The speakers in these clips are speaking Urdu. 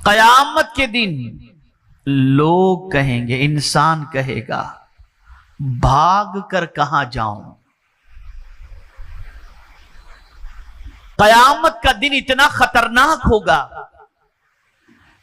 قیامت کے دن لوگ کہیں گے، انسان کہے گا بھاگ کر کہاں جاؤں؟ قیامت کا دن اتنا خطرناک ہوگا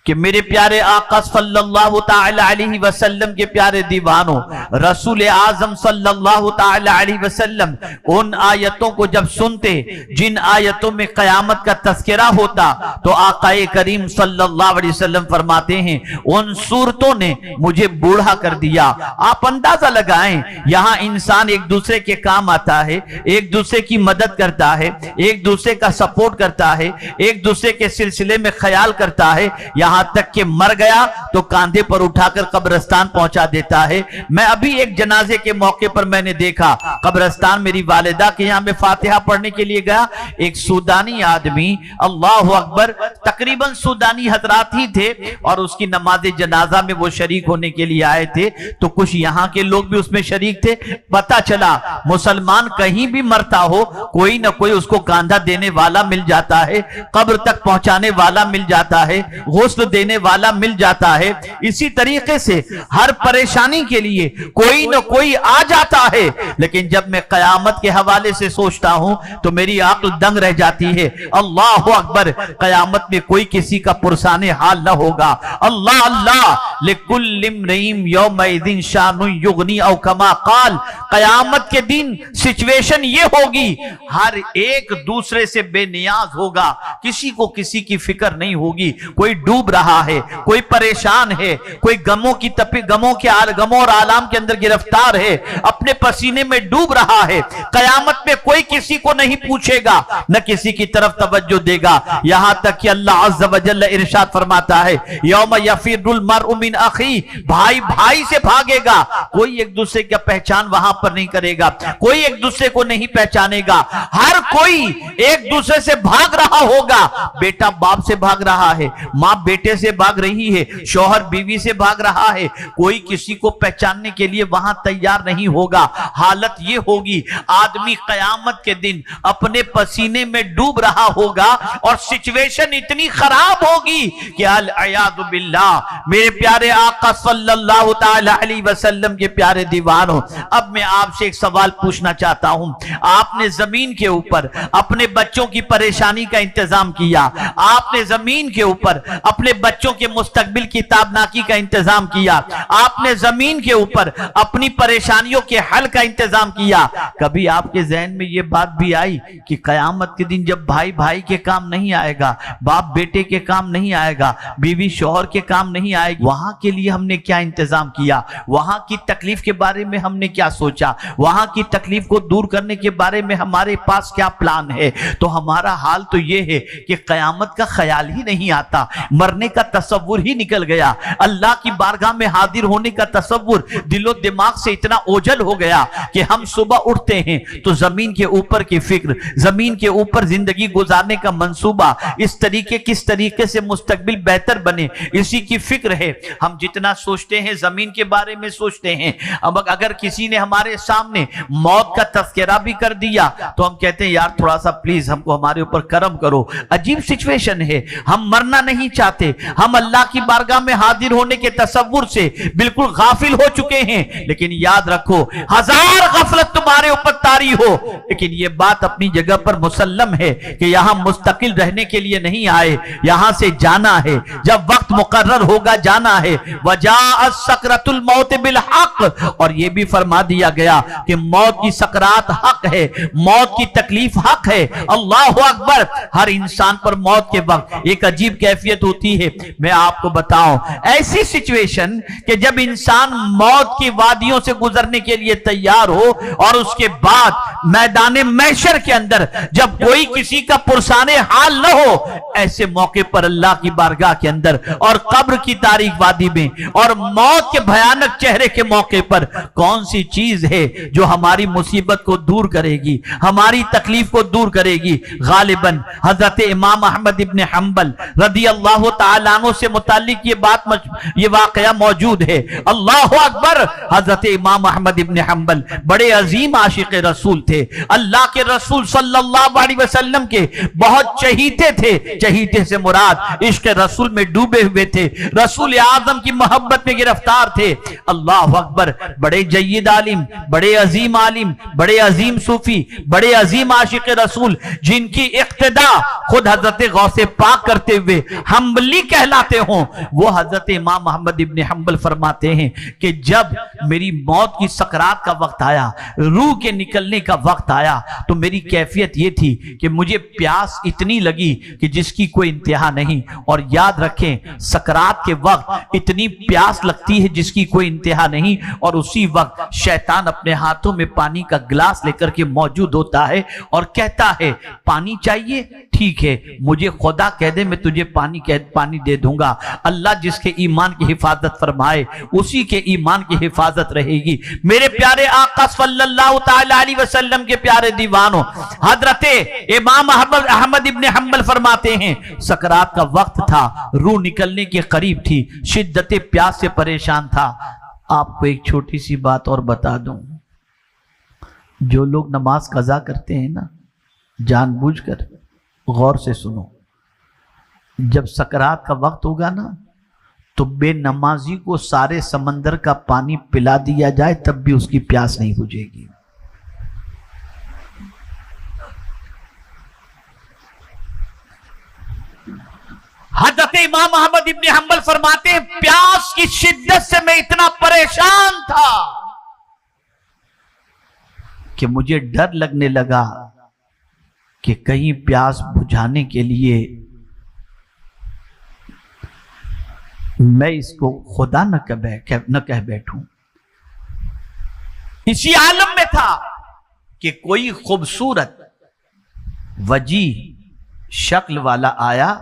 کہ میرے پیارے آقا صلی اللہ تعالی علیہ وسلم کے پیارے دیوانوں، رسول اعظم صلی اللہ تعالی علیہ وسلم ان آیتوں کو جب سنتے جن آیتوں میں قیامت کا تذکرہ ہوتا تو آقا کریم صلی اللہ علیہ وسلم فرماتے ہیں ان صورتوں نے مجھے بوڑھا کر دیا۔ آپ اندازہ لگائیں، یہاں انسان ایک دوسرے کے کام آتا ہے، ایک دوسرے کی مدد کرتا ہے، ایک دوسرے کا سپورٹ کرتا ہے، ایک دوسرے کے سلسلے میں خیال کرتا ہے، یہاں تک کہ مر گیا تو کاندھے پر اٹھا کر قبرستان پہنچا دیتا ہے۔ میں ابھی ایک جنازے کے موقع پر میں نے دیکھا قبرستان میری والدہ کے یہاں میں فاتحہ پڑھنے کے لیے گیا، ایک سودانی آدمی، اللہ اکبر، تقریباً سودانی حضرات ہی تھے اور اس کی نماز جنازہ میں وہ شریک ہونے کے لیے آئے تھے، تو کچھ یہاں کے لوگ بھی اس میں شریک تھے۔ پتہ چلا مسلمان کہیں بھی مرتا ہو کوئی نہ کوئی اس کو کاندھا دینے والا مل جاتا ہے، قبر تک پہنچانے والا مل جاتا ہے، غسل دینے والا مل جاتا ہے۔ اسی طریقے سے ہر پریشانی کے لیے کوئی نہ کوئی آ جاتا ہے، لیکن جب میں قیامت کے حوالے سے سوچتا ہوں تو میری عقل دنگ رہ جاتی ہے۔ اللہ اکبر، قیامت میں کوئی کسی کا پرسان حال نہ ہوگا۔ اللہ اللہ، لِكُلِّ امْرِئٍ يَوْمَئِذٍ شَأْنٌ يُغْنِي او کما قال، قیامت کے دن سچویشن یہ ہوگی ہر ایک دوسرے سے بے نیاز ہوگا، کسی کو کسی کی فکر نہیں ہوگی، کوئی ڈوب رہا ہے، کوئی پریشان ہے، کوئی غموں اور آلام کے اندر گرفتار ہے، اپنے پسینے میں ڈوب رہا ہے۔ قیامت میں کوئی کسی کو نہیں پوچھے گا، نہ کسی کی طرف توجہ دے گا، یہاں تک کہ اللہ عز و جل ارشاد فرماتا ہے یوم یفر المرء من اخی، بھائی بھائی سے بھاگے گا، کوئی ایک دوسرے کا پہچان وہاں پر نہیں کرے گا، کوئی ایک دوسرے کو نہیں پہچانے گا، ہر کوئی ایک دوسرے سے بھاگ رہا ہوگا۔ بیٹا باپ سے بھاگ رہا ہے، ماں بیٹے سے بھاگ رہی ہے، شوہر بیوی سے بھاگ رہا ہے، کوئی کسی کو پہچاننے کے لیے وہاں تیار نہیں ہوگا۔ حالت یہ ہوگی آدمی قیامت کے دن اپنے پسینے میں ڈوب رہا ہوگا اور سچویشن اتنی خراب ہوگی کہ العیاذ باللہ۔ میرے پیارے آقا صلی اللہ تعالی علیہ وسلم کے پیارے دیوانوں، اب میں آپ سے ایک سوال پوچھنا چاہتا ہوں۔ آپ نے زمین کے اوپر اپنے بچوں کی پریشانی کا انتظام کیا، آپ نے زمین کے اوپر اپنے بچوں کے مستقبل کی تابناکی کا انتظام کیا، آپ نے زمین کے اوپر اپنی پریشانیوں کے حل کا انتظام کیا۔ کبھی آپ کے ذہن میں یہ بات بھی آئی کہ قیامت کے دن جب بھائی بھائی کے کام نہیں آئے گا، باپ بیٹے کے کام نہیں آئے گا، بیوی شوہر کے کام نہیں آئے گی، وہاں کے لیے ہم نے کیا انتظام کیا، وہاں کی تکلیف کے بارے میں ہم نے کیا سوچا، وہاں کی تکلیف کو دور کرنے کے بارے میں ہمارے پاس کیا پلان ہے؟ تو ہمارا حال تو یہ ہے کہ قیامت کا خیال ہی نہیں آتا، مرنے کا تصور ہی نکل گیا، اللہ کی بارگاہ میں حاضر ہونے کا تصور دل و دماغ سے اتنا اوجھل ہو گیا کہ ہم صبح اٹھتے ہیں تو زمین کے اوپر کی فکر، زمین کے اوپر زندگی گزارنے کا منصوبہ، کس طریقے سے مستقبل بہتر بنے، اسی کی فکر ہے۔ ہم جتنا سوچتے ہیں زمین کے بارے میں سوچتے ہیں، اب اگر کسی نے ہمارے سامنے موت کا تذکرہ بھی کر دیا تو ہم کہتے ہیں یار تھوڑا سا پلیز ہم کو ہمارے اوپر کرم کرو۔ عجیب سچویشن ہے، ہم مرنا نہیں چاہتے، ہم اللہ کی بارگاہ میں حاضر ہونے کے تصور سے بالکل غافل ہو چکے ہیں۔ لیکن یاد رکھو ہزار غفلت تمہارے اوپر طاری ہو، لیکن یہ بات اپنی جگہ پر مسلم ہے کہ یہاں مستقل رہنے کے لیے نہیں آئے، یہاں سے جانا ہے، جب وقت مقرر ہوگا جانا ہے۔ وَجَاءَ سَكْرَةُ الْمَوْتِ بِالْحَقِّ، اور یہ بھی فرما دیا گیا کہ موت کی سکرات حق ہے، موت کی تکلیف حق ہے۔ اللہ اکبر، ہر انسان پر موت کے وقت ایک عجیب کیفیت ہوتی ہے۔ میں آپ کو بتاؤں ایسی سچویشن کہ جب انسان موت کی وادیوں سے گزرنے کے لیے تیار ہو اور اس کے بعد میدان محشر کے اندر جب کوئی کسی کا پرسان حال نہ ہو، ایسے موقع پر اللہ کی بارگاہ کے اندر اور قبر کی تاریک وادی میں اور موت کے بھیانک چہرے کے موقع پر کون سی چیز ہے جو ہماری مصیبت کو دور کرے گی، ہماری تکلیف کو دور کرے گی؟ غالباً حضرت امام احمد ابن حنبل رضی اللہ تعالیٰ عنہ سے متعلق یہ یہ واقعہ موجود ہے۔ اللہ اکبر۔ حضرت امام احمد ابن حنبل بڑے عظیم عاشق رسول تھے، اللہ کے رسول صلی اللہ علیہ وسلم کے بہت چہیتے تھے۔ چہیتے سے مراد عشق رسول میں ڈوبے ہوئے تھے، رسول اعظم کی محبت میں گرفتار تھے۔ اللہ اکبر۔ بڑے جید عالم، بڑے عظیم عالم، بڑے عظیم صوفی، بڑے عظیم عاشق رسول، جن کی اقتدا خود حضرت غوث پاک کرتے ہوئے حنبلی کہلاتے ہوں، وہ حضرت امام محمد ابن حنبل فرماتے ہیں کہ جب میری موت کی سکرات کا وقت آیا، روح کے نکلنے کا وقت آیا، تو میری کیفیت یہ تھی کہ مجھے پیاس اتنی لگی کہ جس کی کوئی انتہا نہیں۔ اور یاد رکھیں، سکرات کے وقت اتنی پیاس لگتی ہے جس کی کوئی انتہا نہیں، اور اسی وقت شیطان اپنے ہاتھوں میں پانی کا گلاس لے کر کے موجود ہوتا ہے اور کہتا ہے پانی چاہیے؟ ٹھیک ہے، مجھے خدا کہہ دے میں تجھے پانی دے دوں گا۔ اللہ جس کے ایمان کی حفاظت فرمائے اسی کے ایمان کی حفاظت رہے گی۔ میرے پیارے آقا صلی اللہ تعالی علیہ وسلم کے پیارے دیوانوں، حضرت امام احمد ابن حنبل فرماتے ہیں سکرات کا وقت تھا، روح نکلنے کے قریب تھی، شدت پیاس سے پریشان تھا۔ آپ کو ایک چھوٹی سی بات اور بتا دوں، جو لوگ نماز قضا کرتے ہیں نا، جان بوجھ کر غور سے سنو، جب سکرات کا وقت ہوگا نا تو بے نمازی کو سارے سمندر کا پانی پلا دیا جائے تب بھی اس کی پیاس نہیں بجھے گی۔ حضرت امام احمد ابن حنبل فرماتے ہیں پیاس کی شدت سے میں اتنا پریشان تھا کہ مجھے ڈر لگنے لگا کہ کہیں پیاس بجھانے کے لیے میں اس کو خدا نہ کہہ بیٹھوں۔ اسی عالم میں تھا کہ کوئی خوبصورت وجیح شکل والا آیا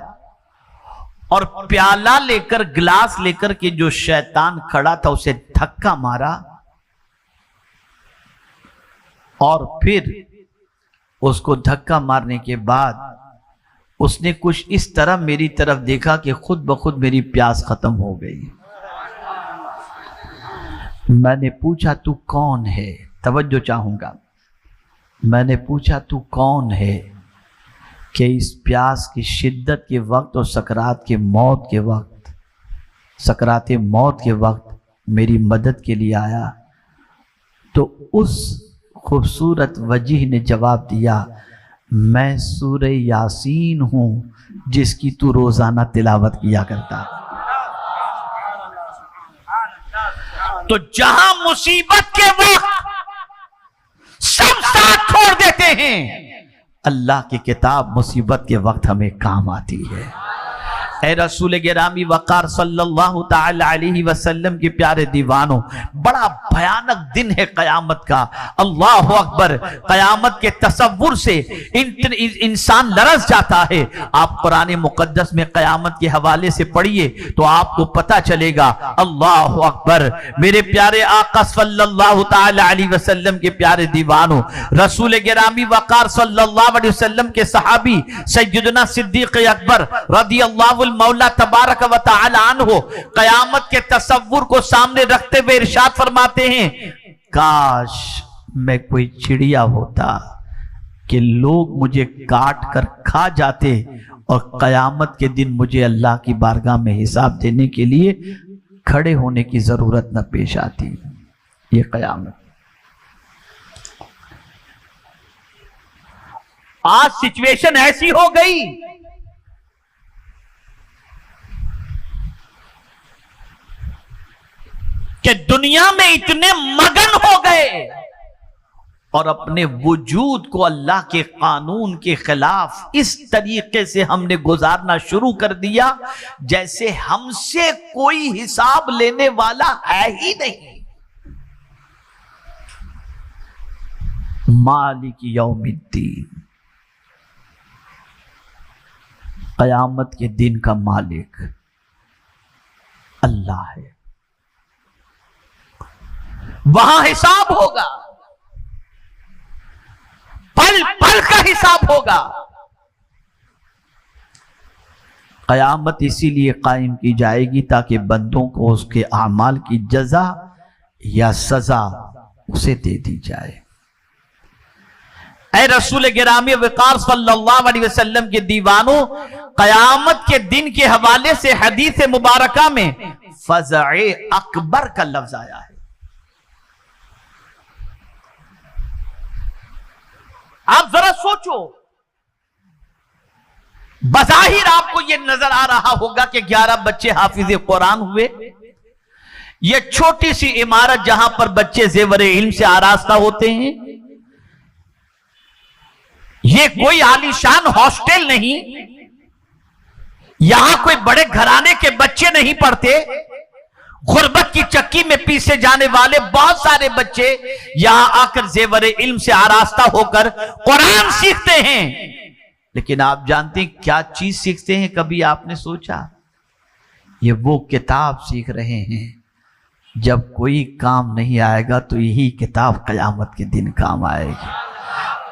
اور پیالہ لے کر، گلاس لے کر کے جو شیطان کھڑا تھا اسے دھکا مارا، اور پھر اس کو دھکا مارنے کے بعد اس نے کچھ اس طرح میری طرف دیکھا کہ خود بخود میری پیاس ختم ہو گئی۔ میں نے پوچھا تو کون ہے؟ توجہ چاہوں گا۔ میں نے پوچھا تو کون ہے کہ اس پیاس کی شدت کے وقت اور سکرات کے موت کے وقت، سکرات موت کے وقت میری مدد کے لیے آیا؟ تو اس خوبصورت وجیح نے جواب دیا، میں سورہ یاسین ہوں جس کی تو روزانہ تلاوت کیا کرتا۔ تو جہاں مصیبت کے وقت سب ساتھ چھوڑ دیتے ہیں، اللہ کی کتاب مصیبت کے وقت ہمیں کام آتی ہے۔ اے رسول گرامی وقار صلی اللہ تعالی علیہ وسلم کے پیارے دیوانوں، بڑا بھیانک دن ہے قیامت کا۔ اللہ اکبر۔ قیامت کے تصور سے انسان لرز جاتا ہے۔ آپ قرآن مقدس میں قیامت کے حوالے سے پڑھیے تو آپ کو پتہ چلے گا۔ اللہ اکبر۔ میرے پیارے آقا صلی اللہ تعالی علیہ وسلم کے پیارے دیوانوں، رسول گرامی وقار صلی اللہ علیہ وسلم کے صحابی سیدنا صدیق اکبر رضی اللہ مولا تبارک و تعالی عنہ قیامت کے تصور کو سامنے رکھتے ہوئے ارشاد فرماتے ہیں، کاش میں کوئی چڑیا ہوتا کہ لوگ مجھے کاٹ کر کھا جاتے اور قیامت کے دن مجھے اللہ کی بارگاہ میں حساب دینے کے لیے کھڑے ہونے کی ضرورت نہ پیش آتی۔ یہ قیامت۔ آج سچویشن ایسی ہو گئی کہ دنیا میں اتنے مگن ہو گئے اور اپنے وجود کو اللہ کے قانون کے خلاف اس طریقے سے ہم نے گزارنا شروع کر دیا جیسے ہم سے کوئی حساب لینے والا ہے ہی نہیں۔ مالک یوم الدین، قیامت کے دن کا مالک اللہ ہے۔ وہاں حساب ہوگا، پل پل کا حساب ہوگا۔ قیامت اسی لیے قائم کی جائے گی تاکہ بندوں کو اس کے اعمال کی جزا یا سزا اسے دے دی جائے۔ اے رسول گرامی وقار صلی اللہ علیہ وسلم کے دیوانوں، قیامت کے دن کے حوالے سے حدیث مبارکہ میں فزع اکبر کا لفظ آیا ہے۔ آپ ذرا سوچو، بظاہر آپ کو یہ نظر آ رہا ہوگا کہ 11 بچے حافظ قرآن ہوئے، یہ چھوٹی سی عمارت جہاں پر بچے زیور علم سے آراستہ ہوتے ہیں، یہ کوئی عالیشان ہاسٹل نہیں، یہاں کوئی بڑے گھرانے کے بچے نہیں پڑھتے، غربت کی چکی میں پیسے جانے والے بہت سارے بچے یہاں آ کر زیور علم سے آراستہ ہو کر قرآن سیکھتے ہیں۔ لیکن آپ جانتے ہیں کیا چیز سیکھتے ہیں؟ کبھی آپ نے سوچا؟ یہ وہ کتاب سیکھ رہے ہیں جب کوئی کام نہیں آئے گا تو یہی کتاب قیامت کے دن کام آئے گی۔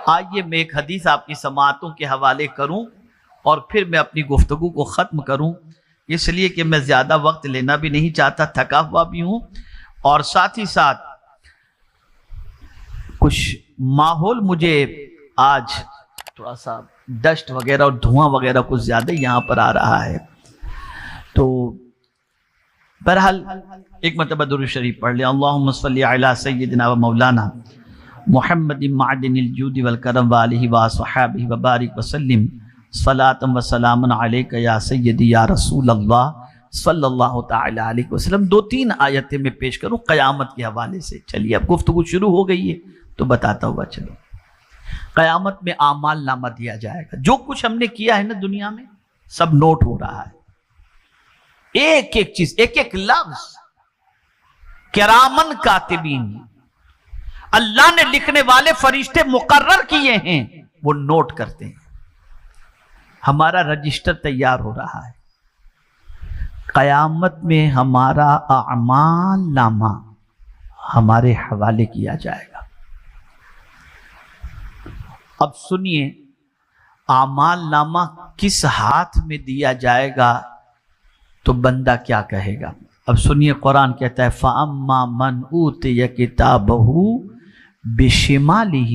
آئیے میں ایک حدیث آپ کی سماعتوں کے حوالے کروں اور پھر میں اپنی گفتگو کو ختم کروں، اس لیے کہ میں زیادہ وقت لینا بھی نہیں چاہتا، تھکا ہوا بھی ہوں، اور ساتھ ہی ساتھ کچھ ماحول مجھے آج تھوڑا سا ڈسٹ وغیرہ اور دھواں وغیرہ کچھ زیادہ یہاں پر آ رہا ہے، تو بہرحال ایک مرتبہ درود شریف پڑھ لیں۔ اللہم صلی علی سیدنا و مولانا محمد معدن الجود والکرم وآلہ وصحابہ وبارک وسلم صلاۃ و سلام علیک یا سیدی یا رسول اللہ صلی اللہ تعالی علیہ وسلم۔ 2-3 آیتیں میں پیش کروں قیامت کے حوالے سے۔ چلیے اب گفتگو شروع ہو گئی ہے تو بتاتا ہوا چلو۔ قیامت میں اعمال نامہ دیا جائے گا، جو کچھ ہم نے کیا ہے نا دنیا میں سب نوٹ ہو رہا ہے، ایک ایک چیز، ایک ایک لفظ کرامن کاتبین، اللہ نے لکھنے والے فرشتے مقرر کیے ہیں، وہ نوٹ کرتے ہیں۔ ہمارا رجسٹر تیار ہو رہا ہے، قیامت میں ہمارا اعمال نامہ ہمارے حوالے کیا جائے گا۔ اب سنیے، اعمال نامہ کس ہاتھ میں دیا جائے گا تو بندہ کیا کہے گا؟ اب سنیے، قرآن کہتا ہے فَأَمَّا مَنْ أُوتِيَ كِتَابَهُ بِشِمَالِهِ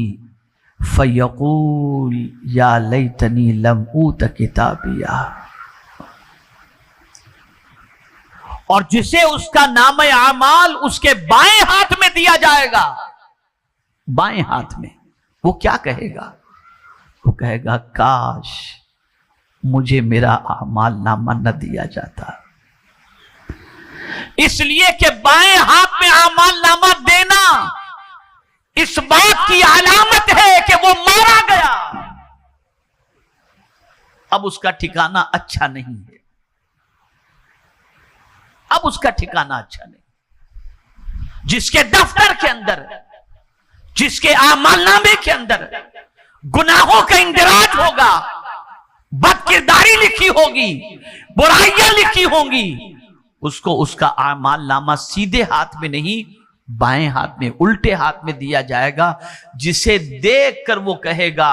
فَيَقُولُ يَا لَيْتَنِي لَمْ أُوتَ كِتَابِيَهْ، اور جسے اس کا نام اعمال اس کے بائیں ہاتھ میں دیا جائے گا، بائیں ہاتھ میں، وہ کیا کہے گا؟ وہ کہے گا کاش مجھے میرا اعمال نامہ نہ دیا جاتا، اس لیے کہ بائیں ہاتھ میں اعمال نامہ دینا اس بات کی علامت ہے کہ وہ مارا گیا، اب اس کا ٹھکانہ اچھا نہیں ہے، اب اس کا ٹھکانہ اچھا نہیں۔ جس کے دفتر کے اندر، جس کے اعمال نامے کے اندر گناہوں کا اندراج ہوگا، بد کرداری لکھی ہوگی، برائیاں لکھی ہوں گی، اس کو اس کا اعمال نامہ سیدھے ہاتھ میں نہیں بائیں ہاتھ میں، الٹے ہاتھ میں دیا جائے گا، جسے دیکھ کر وہ کہے گا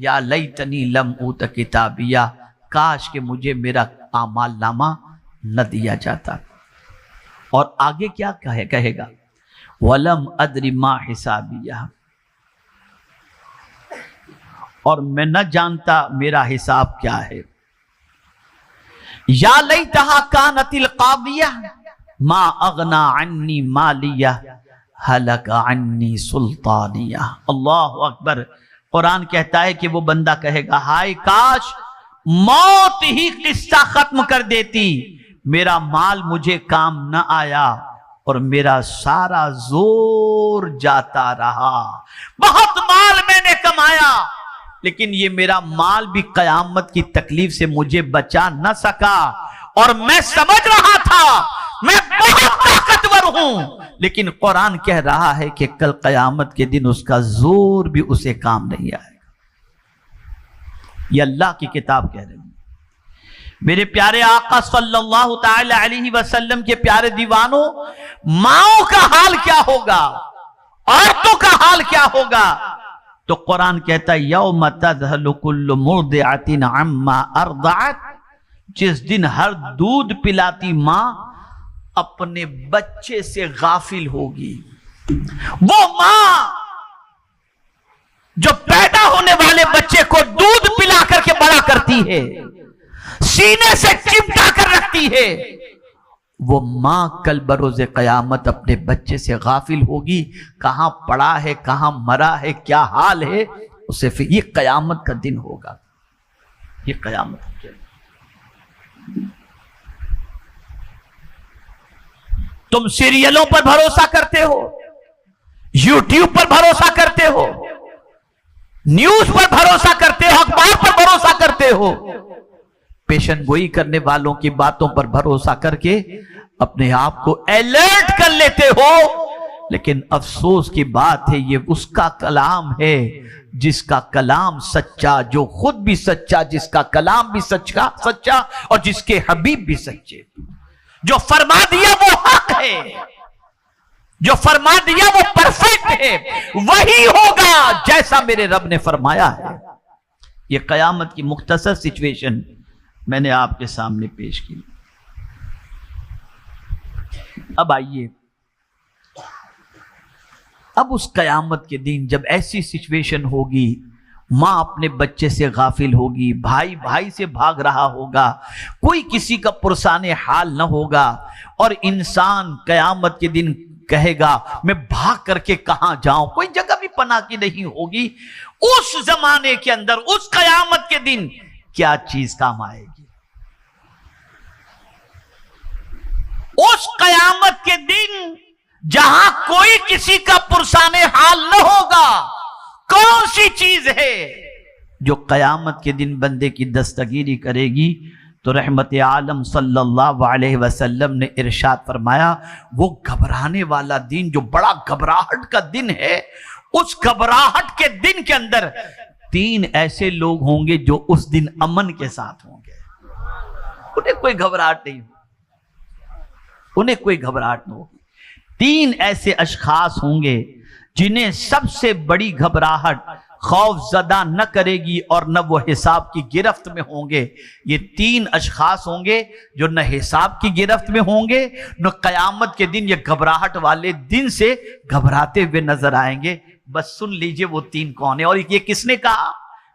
یا لیتنی لم اوت کتابیہ، کاش کہ مجھے میرا اعمال نامہ نہ دیا جاتا۔ اور آگے کیا کہے گا؟ وَلَمْ أَدْرِ مَا حِسَابِيَهْ، اور میں نہ جانتا میرا حساب کیا ہے۔ یا لیتہا کانت القاضیہ ما اغنا عنی مالیہ ہلک عنی سلطانیہ۔ اللہ اکبر۔ قرآن کہتا ہے کہ وہ بندہ کہے گا ہائے کاش موت ہی قصہ ختم کر دیتی، میرا مال مجھے کام نہ آیا اور میرا سارا زور جاتا رہا، بہت مال میں نے کمایا لیکن یہ میرا مال بھی قیامت کی تکلیف سے مجھے بچا نہ سکا، اور میں سمجھ رہا تھا میں بہت طاقتور ہوں، لیکن قرآن کہہ رہا ہے کہ کل قیامت کے دن اس کا زور بھی اسے کام نہیں آئے گا۔ یہ اللہ کی کتاب کہہ رہی ہے۔ میرے پیارے آقا صلی اللہ تعالی علیہ وسلم کے پیارے دیوانوں، ماؤں کا حال کیا ہوگا، عورتوں کا حال کیا ہوگا؟ تو قرآن کہتا ہے یوم تذہل کل مرضعۃ عما ارضعت، جس دن ہر دودھ پلاتی ماں اپنے بچے سے غافل ہوگی، وہ ماں جو پیدا ہونے والے بچے کو دودھ پلا کر کے بڑا کرتی ہے، سینے سے چمٹا کر رکھتی ہے، وہ ماں کل بروز قیامت اپنے بچے سے غافل ہوگی، کہاں پڑا ہے، کہاں مرا ہے، کیا حال ہے اسے. پھر یہ قیامت کا دن ہوگا، یہ قیامت کا دن. تم سیریلوں پر بھروسہ کرتے ہو، یوٹیوب پر بھروسہ کرتے ہو، نیوز پر بھروسہ کرتے ہو، اخبار پر بھروسہ کرتے ہو، پیشن گوئی کرنے والوں کی باتوں پر بھروسہ کر کے اپنے آپ کو الرٹ کر لیتے ہو. لیکن افسوس کی بات ہے، یہ اس کا کلام ہے جس کا کلام سچا، جو خود بھی سچا، جس کا کلام بھی سچا اور جس کے حبیب بھی سچے. جو فرما دیا وہ حق ہے، جو فرما دیا وہ پرفیکٹ ہے، وہی ہوگا جیسا میرے رب نے فرمایا ہے. یہ قیامت کی مختصر سچویشن میں نے آپ کے سامنے پیش کی. اب آئیے، اب اس قیامت کے دن جب ایسی سچویشن ہوگی، ماں اپنے بچے سے غافل ہوگی، بھائی بھائی سے بھاگ رہا ہوگا، کوئی کسی کا پرسان حال نہ ہوگا، اور انسان قیامت کے دن کہے گا میں بھاگ کر کے کہاں جاؤں، کوئی جگہ بھی پناہ کی نہیں ہوگی. اس زمانے کے اندر، اس قیامت کے دن کیا چیز کام آئے گی؟ اس قیامت کے دن جہاں کوئی کسی کا پرسان حال نہ ہوگا، کون سی چیز ہے جو قیامت کے دن بندے کی دستگیری کرے گی؟ تو رحمت عالم صلی اللہ علیہ وسلم نے ارشاد فرمایا، وہ گھبرانے والا دن، جو بڑا گھبراہٹ کا دن ہے، اس گھبراہٹ کے دن کے اندر 3 ایسے لوگ ہوں گے جو اس دن امن کے ساتھ ہوں گے. انہیں کوئی گھبراہٹ نہیں ہوگی، انہیں کوئی گھبراہٹ نہیں ہوگی. 3 ایسے اشخاص ہوں گے جنہیں سب سے بڑی گھبراہٹ خوف زدہ نہ کرے گی اور نہ وہ حساب کی گرفت میں ہوں گے. یہ 3 اشخاص ہوں گے جو نہ حساب کی گرفت میں ہوں گے، نہ قیامت کے دن یہ گھبراہٹ والے دن سے گھبراتے ہوئے نظر آئیں گے. بس سن لیجئے وہ 3 کون ہیں. اور یہ کس نے کہا؟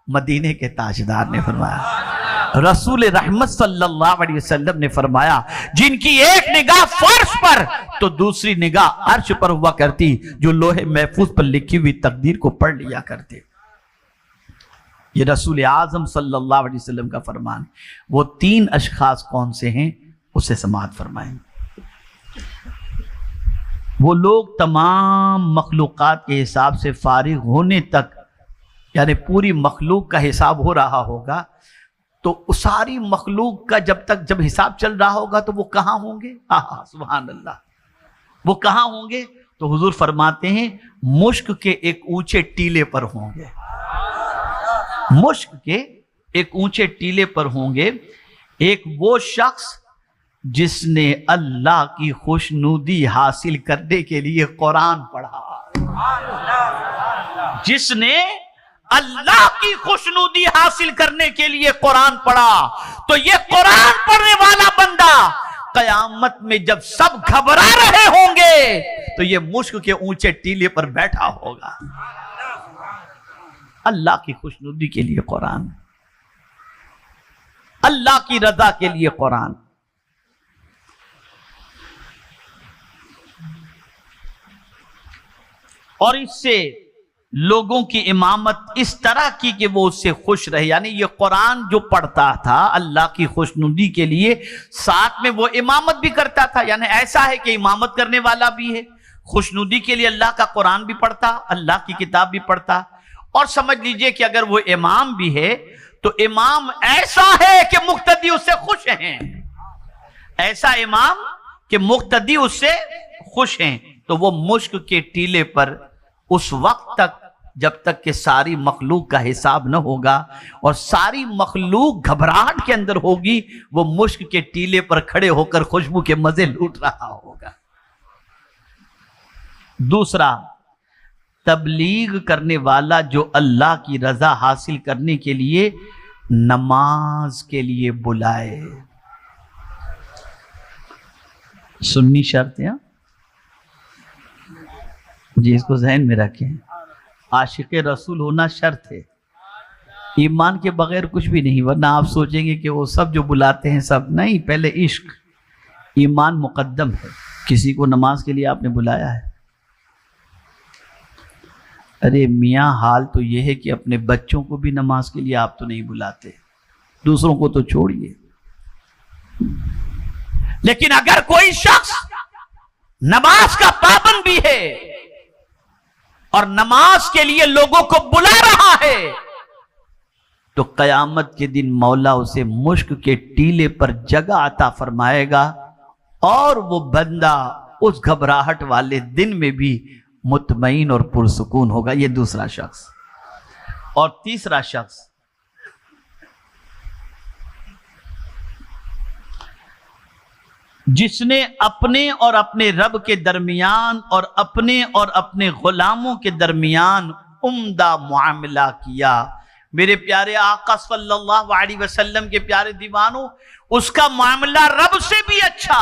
مدینے کے تاجدار نے فرمایا، رسول رحمت صلی اللہ علیہ وسلم نے فرمایا، جن کی ایک نگاہ فرش پر تو دوسری نگاہ عرش پر ہوا کرتی، جو لوح محفوظ پر لکھی ہوئی تقدیر کو پڑھ لیا کرتے. یہ رسول اعظم صلی اللہ علیہ وسلم کا فرمان. وہ 3 اشخاص کون سے ہیں اسے سماعت فرمائیں. وہ لوگ تمام مخلوقات کے حساب سے فارغ ہونے تک، یعنی پوری مخلوق کا حساب ہو رہا ہوگا، تو ساری مخلوق کا جب حساب چل رہا ہوگا تو وہ کہاں ہوں گے؟ سبحان اللہ، وہ کہاں ہوں گے؟ تو حضور فرماتے ہیں مشک کے ایک اونچے ٹیلے پر ہوں گے. مشک کے ایک اونچے ٹیلے پر ہوں گے. ایک وہ شخص جس نے اللہ کی خوشنودی حاصل کرنے کے لیے قرآن پڑھا، جس نے اللہ کی خوشنودی حاصل کرنے کے لیے قرآن پڑھا. تو یہ قرآن پڑھنے والا بندہ قیامت میں جب سب گھبرا رہے ہوں گے تو یہ مشک کے اونچے ٹیلے پر بیٹھا ہوگا. اللہ کی خوشنودی کے لیے قرآن، اللہ کی رضا کے لیے قرآن. اور اس سے لوگوں کی امامت اس طرح کی کہ وہ اس سے خوش رہے. یعنی یہ قرآن جو پڑھتا تھا اللہ کی خوشنودی کے لیے، ساتھ میں وہ امامت بھی کرتا تھا. یعنی ایسا ہے کہ امامت کرنے والا بھی ہے، خوشنودی کے لیے اللہ کا قرآن بھی پڑھتا، اللہ کی کتاب بھی پڑھتا. اور سمجھ لیجئے کہ اگر وہ امام بھی ہے تو امام ایسا ہے کہ مقتدی اس سے خوش ہیں. ایسا امام کہ مقتدی اس سے خوش ہیں. تو وہ مشک کے ٹیلے پر اس وقت تک، جب تک کہ ساری مخلوق کا حساب نہ ہوگا اور ساری مخلوق گھبراہٹ کے اندر ہوگی، وہ مشک کے ٹیلے پر کھڑے ہو کر خوشبو کے مزے لوٹ رہا ہوگا. دوسرا، تبلیغ کرنے والا جو اللہ کی رضا حاصل کرنے کے لیے نماز کے لیے بلائے. سنی شرط ہے جی، اس کو ذہن میں رکھیں، عاشق رسول ہونا شرط ہے، ایمان کے بغیر کچھ بھی نہیں، ورنہ آپ سوچیں گے کہ وہ سب جو بلاتے ہیں سب نہیں، پہلے عشق، ایمان مقدم ہے۔ کسی کو نماز کے لیے آپ نے بلایا ہے؟ ارے میاں حال تو یہ ہے کہ اپنے بچوں کو بھی نماز کے لیے آپ تو نہیں بلاتے، دوسروں کو تو چھوڑیے۔ لیکن اگر کوئی شخص نماز کا پابند بھی ہے اور نماز کے لیے لوگوں کو بلا رہا ہے تو قیامت کے دن مولا اسے مشک کے ٹیلے پر جگہ عطا فرمائے گا، اور وہ بندہ اس گھبراہٹ والے دن میں بھی مطمئن اور پرسکون ہوگا۔ یہ دوسرا شخص۔ اور تیسرا شخص، جس نے اپنے اور اپنے رب کے درمیان اور اپنے غلاموں کے درمیان عمدہ معاملہ کیا۔ میرے پیارے آقا صلی اللہ علیہ وسلم کے پیارے دیوانوں، اس کا معاملہ رب سے بھی اچھا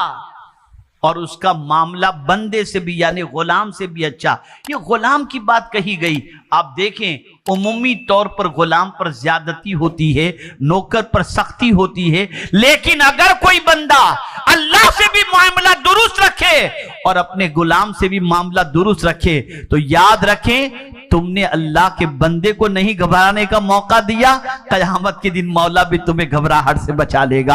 اور اس کا معاملہ بندے سے بھی، یعنی غلام سے بھی اچھا۔ یہ غلام کی بات کہی گئی۔ آپ دیکھیں عمومی طور پر غلام پر زیادتی ہوتی ہے، نوکر پر سختی ہوتی ہے، لیکن اگر کوئی بندہ اللہ سے بھی معاملہ درست رکھے اور اپنے غلام سے بھی معاملہ درست رکھے تو یاد رکھیں تم نے اللہ کے بندے کو نہیں گھبرانے کا موقع دیا، قیامت کے دن مولا بھی تمہیں گھبراہٹ سے بچا لے گا۔